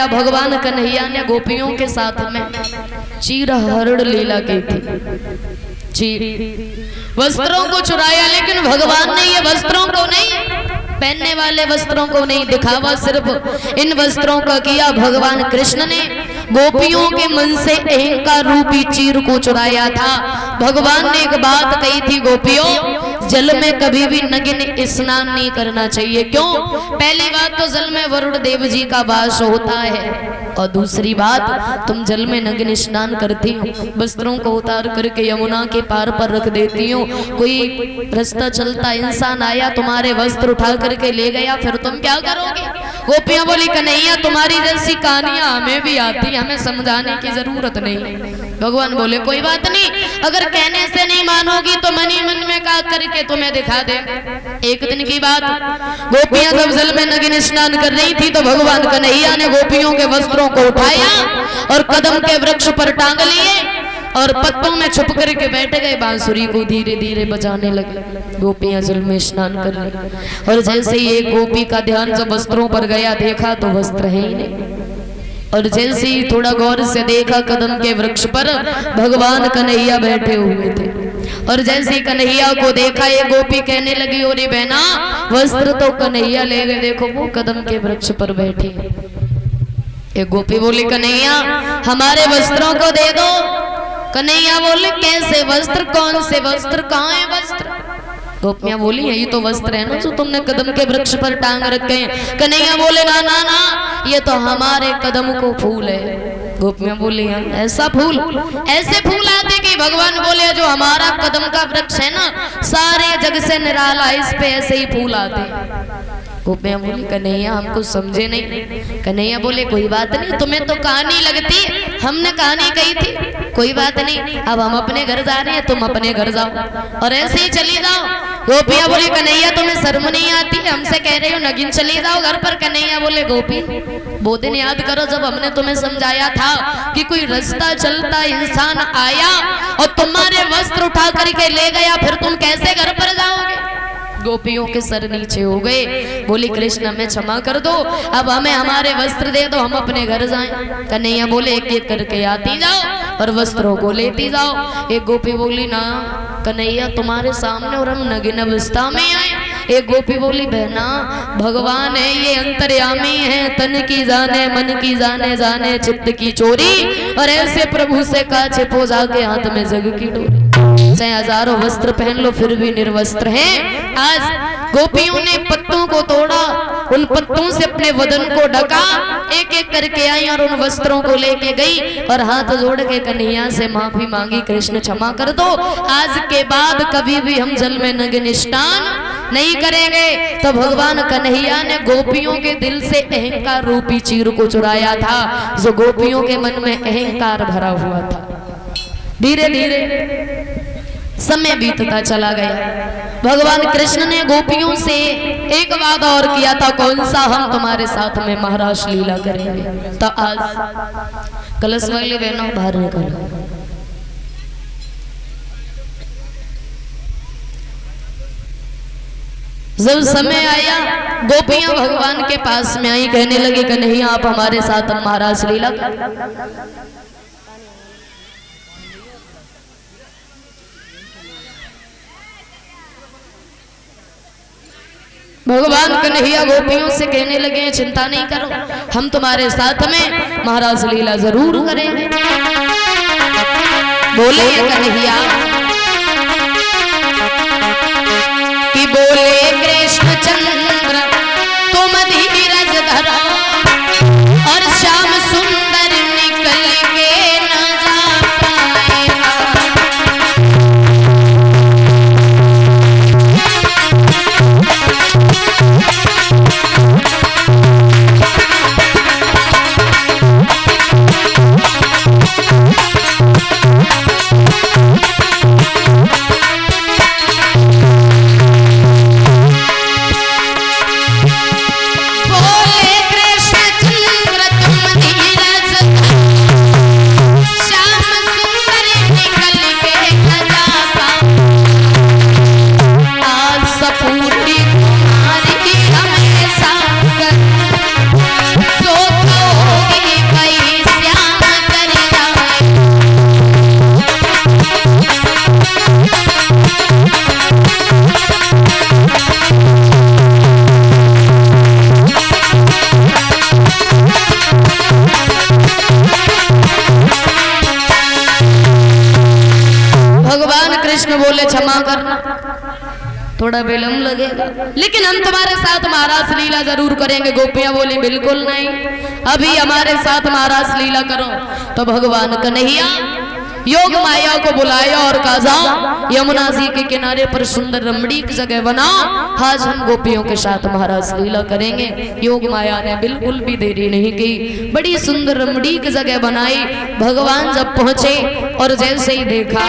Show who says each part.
Speaker 1: गया, भगवान कन्हैया ने गोपियों के साथ में चीरहरण लीला की थी। वस्त्रों को चुराया, लेकिन भगवान ने ये वस्त्रों को नहीं, पहनने वाले वस्त्रों को नहीं, दिखावा सिर्फ इन वस्त्रों का किया। भगवान कृष्ण ने गोपियों के मन से अहंकार रूपी चीर को चुराया था। भगवान ने एक बात कही थी, गोपियों जल में कभी भी नग्न स्नान नहीं करना चाहिए। क्यों? पहली बात तो जल में वरुण देव जी का वास होता है, और दूसरी बात तुम जल में नग्न स्नान करती हो, वस्त्रों को उतार करके यमुना के पार पर रख देती हो। कोई रास्ता चलता इंसान आया, तुम्हारे वस्त्र उठा करके ले गया, फिर तुम क्या करोगे? गोपियां बोली, कन्हैया तुम्हारी जैसी कहानियां हमें भी आती, हमें समझाने की जरूरत नहीं। भगवान बोले, कोई बात नहीं, अगर कहने से नहीं मानोगी तो मन ही मन में का करके तुम्हें दिखा दे। एक दिन की बात, गोपियां जब जल में नग्न स्नान कर रही थी तो भगवान कन्हैया ने गोपियों के वस्त्रों को उठाया और कदम के वृक्ष पर टांग लिए और पत्तों में छुप करके बैठ गए। बांसुरी को धीरे धीरे बजाने लगे। गोपियां जल में स्नान कर रही, और जैसे ही एक गोपी का ध्यान जब वस्त्रों पर गया, देखा तो वस्त्र है ही नहीं। और जैसे ही थोड़ा गौर से देखा, कदम के वृक्ष पर भगवान कन्हैया बैठे हुए थे। और जैसे ही कन्हैया को देखा, ये गोपी कहने लगी, ओरे बहना वस्त्र तो कन्हैया ले गए, देखो वो कदम के वृक्ष पर बैठे। एक गोपी बोली, कन्हैया हमारे वस्त्रों को दे दो। कन्हैया बोले, कैसे वस्त्र? कौन से वस्त्र? कहाँ है वस्त्र? गोपियां बोली, यही तो वस्त्र है ना जो तुमने कदम के वृक्ष पर टांग रखे हैं। कन्हैया बोले, ना ना ना, ये तो हमारे कदम को फूल है। गोपियां बोली, ऐसा फूल? ऐसे फूल आते कि भगवान बोले, जो हमारा कदम का वृक्ष है ना, सारे जग से निराला, इस पे ऐसे ही फूल आते। गोपियां बोली, कन्हैया हमको समझे नहीं। कन्हैया बोले, कोई बात नहीं, तुम्हें तो कहानी लगती, हमने कहानी कही थी, कोई बात नहीं, अब हम अपने घर जा रहे हैं, तुम अपने घर जाओ और ऐसे ही चली जाओ। गोपियां बोली, कन्हैया तुम्हें शर्म नहीं आती? हमसे कह रहे हो नगिन चली जाओ घर पर। कन्हैया बोले, गोपी वो दिन याद करो जब हमने तुम्हें समझाया था कि कोई रास्ता चलता इंसान आया और तुम्हारे वस्त्र उठा करके ले गया, फिर तुम कैसे घर पर जाओगे? गोपियों के सर नीचे हो गए। बोली, कृष्ण हमें क्षमा कर दो, अब हमें हमारे वस्त्र दे दो, हम अपने घर जाएं। कन्हैया बोले, एक एक करके आती जाओ और वस्त्रों को लेती जाओ। एक गोपी बोली, ना कन्हैया तुम्हारे सामने और हम नग्न अवस्था में आए। एक गोपी बोली, बहना भगवान है, ये अंतर्यामी है, तन की जाने मन की जाने, जाने चित्त की चोरी, और ऐसे प्रभु से का छिपो जाके हाथ में जग की डोरी। चाहे हजारों वस्त्र पहन लो फिर भी निर्वस्त्र हैं। आज गोपियों ने पत्तों को तोड़ा, उन पत्तों से अपने वदन को ढका, एक एक करके आई और उन वस्त्रों को लेके गई और हाथ जोड़ के कन्हैया से माफी मांगी, कृष्ण क्षमा कर दो, आज के बाद कभी भी हम जल में नग्न स्नान नहीं करेंगे। तो भगवान कन्हैया ने गोपियों के दिल से अहंकार रूपी चीर को चुराया था, जो गोपियों के मन में अहंकार भरा हुआ था। धीरे धीरे समय बीतता चला गया। भगवान कृष्ण ने गोपियों से एक वादा और किया था, कौन सा? हम तुम्हारे साथ में महाराज लीला करेंगे। तो आज कलश वाली बहनों बाहर निकलो। जब समय आया, गोपियां भगवान के पास में आई, कहने लगी, कन्हैया आप हमारे साथ महाराज लीला करें। भगवान कन्हैया गोपियों से कहने लगे, चिंता नहीं करो, हम तुम्हारे साथ में महाराज लीला जरूर करेंगे। बोले कन्हैया कि बोले कृष्णचंद्र तुम धीरज धरो और श्याम सुंदर निकल के न जा पाएगा। बोले क्षमा करना, थोड़ा विलम्ब लगेगा, लेकिन हम तुम्हारे साथ महारास लीला जरूर करेंगे। गोपियां बोली बिल्कुल नहीं, अभी हमारे साथ महारास लीला करो। तो भगवान कन्हैया योग माया को बुलाया और कहा जाओ यमुना जी के किनारे पर सुंदर रमणीक जगह बनाओ, आज हम गोपियों के साथ महारास लीला करेंगे। योग माया ने बिल्कुल भी देरी नहीं की, बड़ी सुंदर रमणीक जगह बनाई। भगवान जब पहुंचे और जैसे ही देखा